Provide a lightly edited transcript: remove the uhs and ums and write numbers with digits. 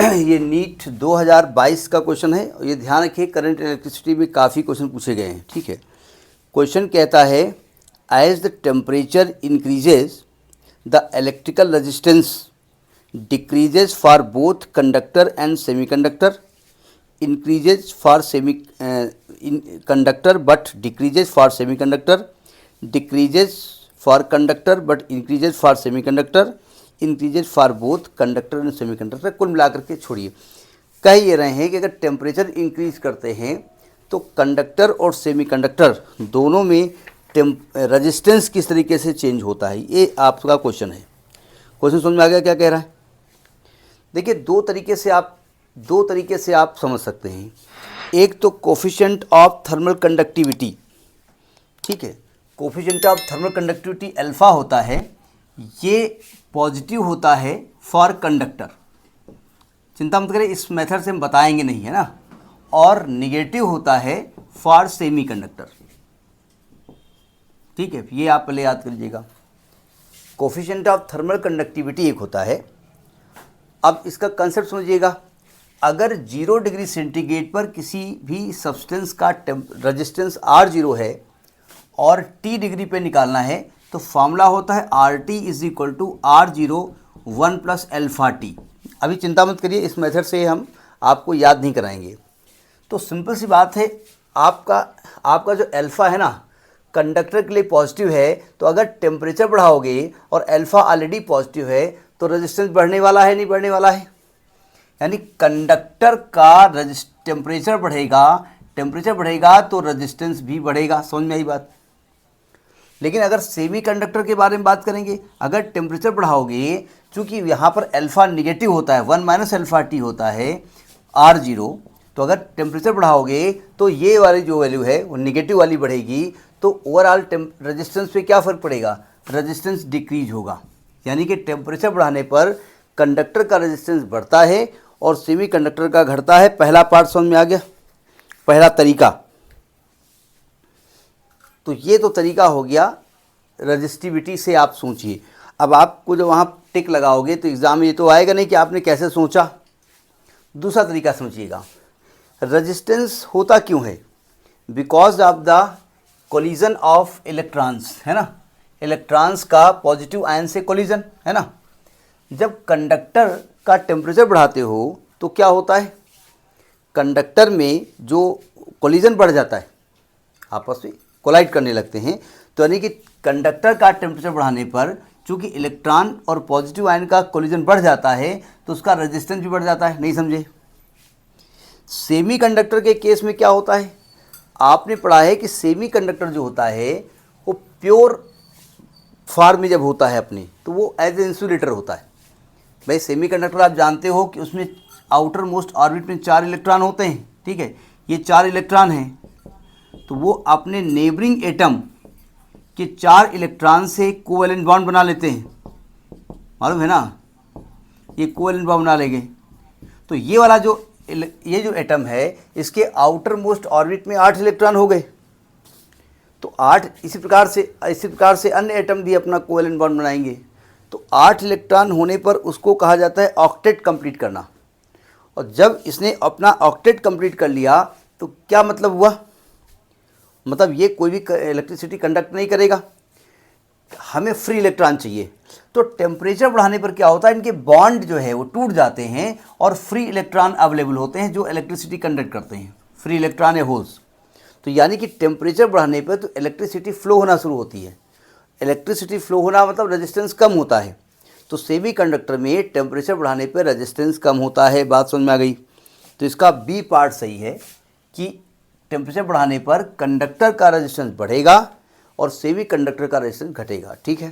ये नीट 2022 का क्वेश्चन है और ये ध्यान रखिए करंट इलेक्ट्रिसिटी में काफ़ी क्वेश्चन पूछे गए हैं। ठीक है, क्वेश्चन कहता है as the temperature increases the electrical resistance decreases for both conductor and semiconductor, increases for conductor but decreases for semiconductor, decreases for conductor but increases for semiconductor, increases for both conductor and semiconductor. कुल मिलाकर के छोड़िए, कह ये रहे हैं कि अगर टेम्परेचर इंक्रीज करते हैं तो कंडक्टर और सेमीकंडक्टर दोनों में रेजिस्टेंस किस तरीके से चेंज होता है, ये आपका क्वेश्चन है। क्वेश्चन समझ में आ गया क्या कह रहा है? देखिए दो तरीके से आप समझ सकते हैं। एक तो कोफिशिएंट ऑफ थर्मल कंडक्टिविटी, ठीक है, coefficient of thermal conductivity alpha होता है, ये पॉजिटिव होता है फॉर कंडक्टर, चिंता मत करें, इस मेथड से हम बताएंगे नहीं, है ना, और निगेटिव होता है फॉर सेमी कंडक्टर। ठीक है, ये आप पहले याद कर लीजिएगा। कोफिशिएंट ऑफ थर्मल कंडक्टिविटी एक होता है। अब इसका कंसेप्ट समझिएगा, अगर 0 डिग्री सेंटीग्रेड पर किसी भी सब्सटेंस का रेजिस्टेंस R0 है और T डिग्री पे निकालना है तो फॉर्मूला होता है RT is equal to R0 1 plus alpha T. अभी चिंता मत करिए, इस मेथड से हम आपको याद नहीं कराएंगे। तो सिंपल सी बात है, आपका जो अल्फ़ा है ना कंडक्टर के लिए पॉजिटिव है, तो अगर टेम्परेचर बढ़ाओगे और अल्फ़ा ऑलरेडी पॉजिटिव है तो रेजिस्टेंस बढ़ने वाला है नहीं बढ़ने वाला है, यानी कंडक्टर का टेम्परेचर बढ़ेगा तो रेजिस्टेंस भी बढ़ेगा। समझ में आई बात? लेकिन अगर सेमी कंडक्टर के बारे में बात करेंगे, अगर टेम्परेचर बढ़ाओगे, चूँकि यहाँ पर अल्फ़ा निगेटिव होता है, 1 माइनस अल्फ़ा टी होता है R0, तो अगर टेम्परेचर बढ़ाओगे तो ये वाली जो वैल्यू है वो निगेटिव वाली बढ़ेगी, तो ओवरऑल रेजिस्टेंस पे क्या फ़र्क पड़ेगा? रेजिस्टेंस डिक्रीज होगा। यानी कि टेम्परेचर बढ़ाने पर कंडक्टर का रेजिस्टेंस बढ़ता है और सेमी कंडक्टर का घटता है। पहला पार्ट समझ में आ गया, पहला तरीका। तो ये तो तरीका हो गया रजिस्टिविटी से। आप सोचिए, अब आपको जब वहाँ टिक लगाओगे तो एग्ज़ाम में ये तो आएगा नहीं कि आपने कैसे सोचा। दूसरा तरीका समझिएगा, रेजिस्टेंस होता क्यों है? Because of the collision of electrons, है ना, इलेक्ट्रॉन्स का पॉजिटिव आयन से कोलिजन, है ना। जब कंडक्टर का टेम्परेचर बढ़ाते हो तो क्या होता है? कंडक्टर में जो कोलिजन बढ़ जाता है, आपस में कोलाइड करने लगते हैं, तो यानी कि कंडक्टर का टेम्परेचर बढ़ाने पर चूंकि इलेक्ट्रॉन और पॉजिटिव आयन का कोलिजन बढ़ जाता है तो उसका रेजिस्टेंस भी बढ़ जाता है। नहीं समझे? सेमी कंडक्टर के केस में क्या होता है? आपने पढ़ा है कि सेमी कंडक्टर जो होता है वो प्योर फॉर्म में जब होता है अपने, तो वो एज ए इंसुलेटर होता है। भाई सेमी कंडक्टर आप जानते हो कि उसमें आउटर मोस्ट ऑर्बिट में 4 इलेक्ट्रॉन होते हैं। ठीक है, ये 4 इलेक्ट्रॉन हैं, तो वो अपने नेबरिंग एटम के 4 इलेक्ट्रॉन से कोवेलेंट बॉन्ड बना लेते हैं, मालूम है ना, ये कोवेलेंट बॉन्ड बना लेंगे। तो ये वाला जो एटम है इसके आउटर मोस्ट ऑर्बिट में 8 इलेक्ट्रॉन हो गए, तो 8 इसी प्रकार से अन्य एटम भी अपना कोवेलेंट बॉन्ड बनाएंगे। तो 8 इलेक्ट्रॉन होने पर उसको कहा जाता है ऑक्टेट कंप्लीट करना। और जब इसने अपना ऑक्टेट कंप्लीट कर लिया तो क्या मतलब हुआ? मतलब ये कोई भी इलेक्ट्रिसिटी कंडक्ट नहीं करेगा, हमें फ्री इलेक्ट्रॉन चाहिए। तो टेम्परेचर बढ़ाने पर क्या होता है, इनके बॉन्ड जो है वो टूट जाते हैं और फ्री इलेक्ट्रॉन अवेलेबल होते हैं जो इलेक्ट्रिसिटी कंडक्ट करते हैं, फ्री इलेक्ट्रॉन या होल्स। तो यानी कि टेम्परेचर बढ़ाने पर तो इलेक्ट्रिसिटी फ्लो होना शुरू होती है। इलेक्ट्रिसिटी फ्लो होना मतलब रेजिस्टेंस कम होता है। तो सेमी कंडक्टर में टेम्परेचर बढ़ाने पर रेजिस्टेंस कम होता है। बात समझ में आ गई? तो इसका बी पार्ट सही है कि टेम्परेचर बढ़ाने पर कंडक्टर का रेजिस्टेंस बढ़ेगा और सेमी कंडक्टर का रेजिस्टेंस घटेगा। ठीक है।